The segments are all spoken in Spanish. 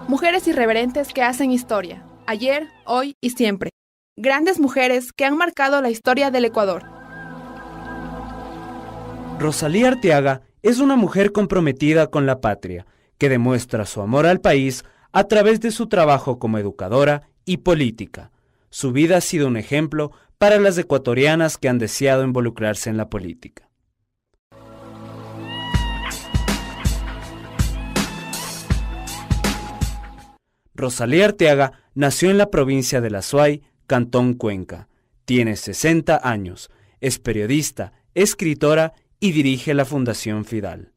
Mujeres irreverentes que hacen historia, ayer, hoy y siempre. Grandes mujeres que han marcado la historia del Ecuador. Rosalía Arteaga es una mujer comprometida con la patria, que demuestra su amor al país a través de su trabajo como educadora y política. Su vida ha sido un ejemplo para las ecuatorianas que han deseado involucrarse en la política. Rosalía Arteaga nació en la provincia de La Suay, Cantón Cuenca. Tiene 60 años, es periodista, escritora y dirige la Fundación Fidal.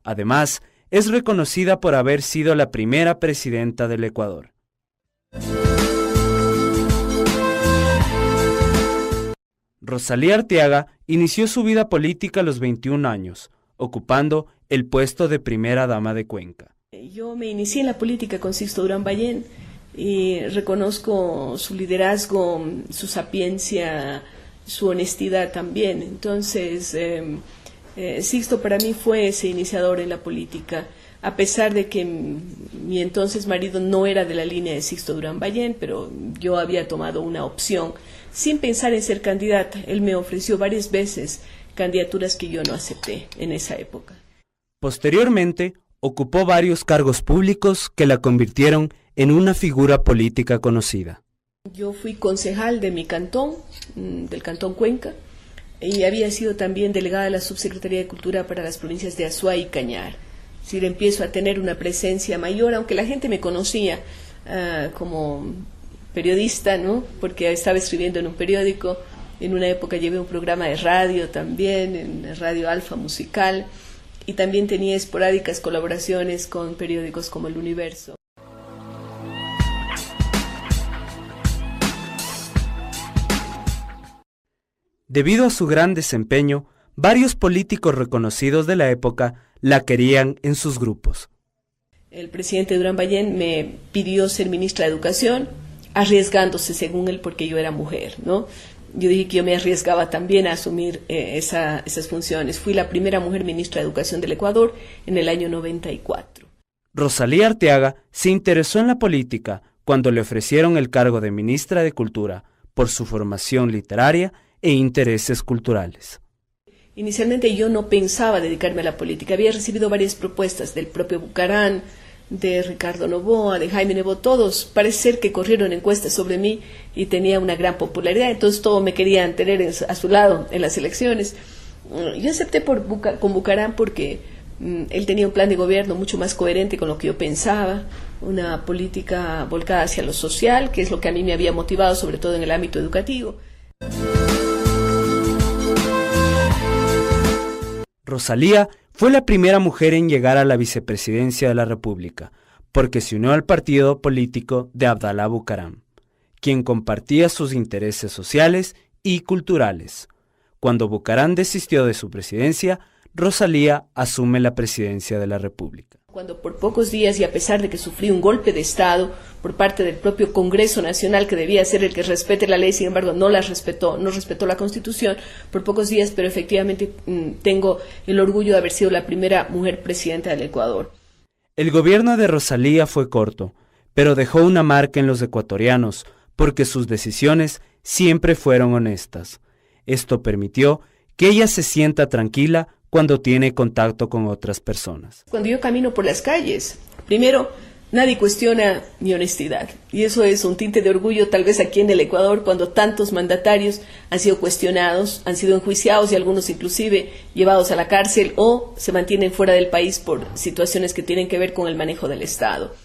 Además, es reconocida por haber sido la primera presidenta del Ecuador. Rosalía Arteaga inició su vida política a los 21 años, ocupando el puesto de primera dama de Cuenca. Yo me inicié en la política con Sixto Durán Ballén y reconozco su liderazgo, su sapiencia, su honestidad también. Entonces, Sixto para mí fue ese iniciador en la política, a pesar de que mi entonces marido no era de la línea de Sixto Durán Ballén, pero yo había tomado una opción sin pensar en ser candidata. Él me ofreció varias veces candidaturas que yo no acepté en esa época. Posteriormente, ocupó varios cargos públicos que la convirtieron en una figura política conocida. Yo fui concejal de mi cantón, del Cantón Cuenca, y había sido también delegada de la Subsecretaría de Cultura para las provincias de Azuay y Cañar. Es decir, empiezo a tener una presencia mayor, aunque la gente me conocía como periodista, ¿no? Porque estaba escribiendo en un periódico. En una época llevé un programa de radio también, en Radio Alfa Musical, y también tenía esporádicas colaboraciones con periódicos como El Universo. Debido a su gran desempeño, varios políticos reconocidos de la época la querían en sus grupos. El presidente Durán Ballén me pidió ser ministra de Educación, arriesgándose según él porque yo era mujer, ¿no? Yo dije que yo me arriesgaba también a asumir esas funciones. Fui la primera mujer ministra de Educación del Ecuador en el año 94. Rosalía Arteaga se interesó en la política cuando le ofrecieron el cargo de ministra de Cultura por su formación literaria e intereses culturales. Inicialmente yo no pensaba dedicarme a la política. Había recibido varias propuestas del propio Bucarán, de Ricardo Novoa, de Jaime Nebot, todos parece ser que corrieron encuestas sobre mí y tenía una gran popularidad, entonces todos me querían tener a su lado en las elecciones. Yo acepté con Bucarán porque él tenía un plan de gobierno mucho más coherente con lo que yo pensaba, una política volcada hacia lo social, que es lo que a mí me había motivado, sobre todo en el ámbito educativo. Rosalía fue la primera mujer en llegar a la vicepresidencia de la República, porque se unió al partido político de Abdalá Bucaram, quien compartía sus intereses sociales y culturales. Cuando Bucaram desistió de su presidencia, Rosalía asume la presidencia de la República. Cuando por pocos días, y a pesar de que sufrí un golpe de Estado por parte del propio Congreso Nacional, que debía ser el que respete la ley, sin embargo no respetó la Constitución, por pocos días, pero efectivamente tengo el orgullo de haber sido la primera mujer presidenta del Ecuador. El gobierno de Rosalía fue corto, pero dejó una marca en los ecuatorianos, porque sus decisiones siempre fueron honestas. Esto permitió que ella se sienta tranquila cuando tiene contacto con otras personas. Cuando yo camino por las calles, primero, nadie cuestiona mi honestidad. Y eso es un tinte de orgullo tal vez aquí en el Ecuador, cuando tantos mandatarios han sido cuestionados, han sido enjuiciados y algunos inclusive llevados a la cárcel o se mantienen fuera del país por situaciones que tienen que ver con el manejo del Estado.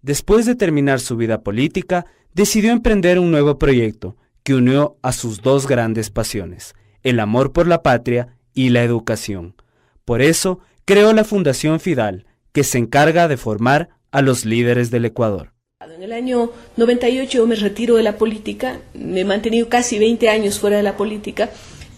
Después de terminar su vida política, decidió emprender un nuevo proyecto que unió a sus dos grandes pasiones, el amor por la patria y la educación. Por eso, creó la Fundación Fidal, que se encarga de formar a los líderes del Ecuador. En el año 98 yo me retiro de la política, me he mantenido casi 20 años fuera de la política,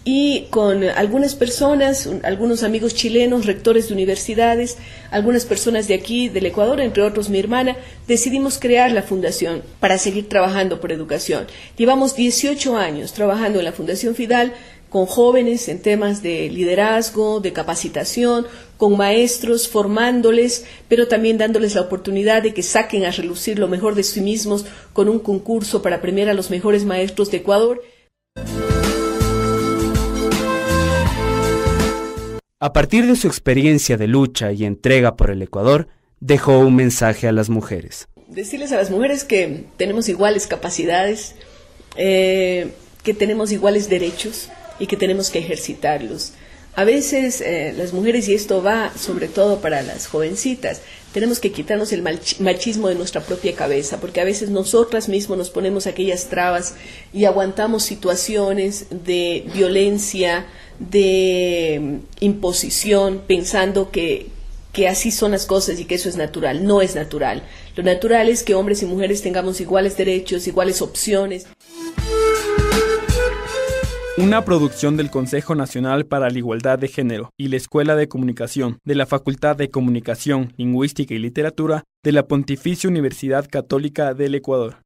y con algunas personas, algunos amigos chilenos, rectores de universidades, algunas personas de aquí, del Ecuador, entre otros mi hermana, decidimos crear la fundación para seguir trabajando por educación. Llevamos 18 años trabajando en la Fundación Fidal con jóvenes en temas de liderazgo, de capacitación, con maestros, formándoles, pero también dándoles la oportunidad de que saquen a relucir lo mejor de sí mismos con un concurso para premiar a los mejores maestros de Ecuador. A partir de su experiencia de lucha y entrega por el Ecuador, dejó un mensaje a las mujeres. Decirles a las mujeres que tenemos iguales capacidades, que tenemos iguales derechos y que tenemos que ejercitarlos. A veces las mujeres, y esto va sobre todo para las jovencitas, tenemos que quitarnos el machismo de nuestra propia cabeza, porque a veces nosotras mismas nos ponemos aquellas trabas y aguantamos situaciones de violencia, de imposición, pensando que así son las cosas y que eso es natural. No es natural. Lo natural es que hombres y mujeres tengamos iguales derechos, iguales opciones. Una producción del Consejo Nacional para la Igualdad de Género y la Escuela de Comunicación de la Facultad de Comunicación, Lingüística y Literatura de la Pontificia Universidad Católica del Ecuador.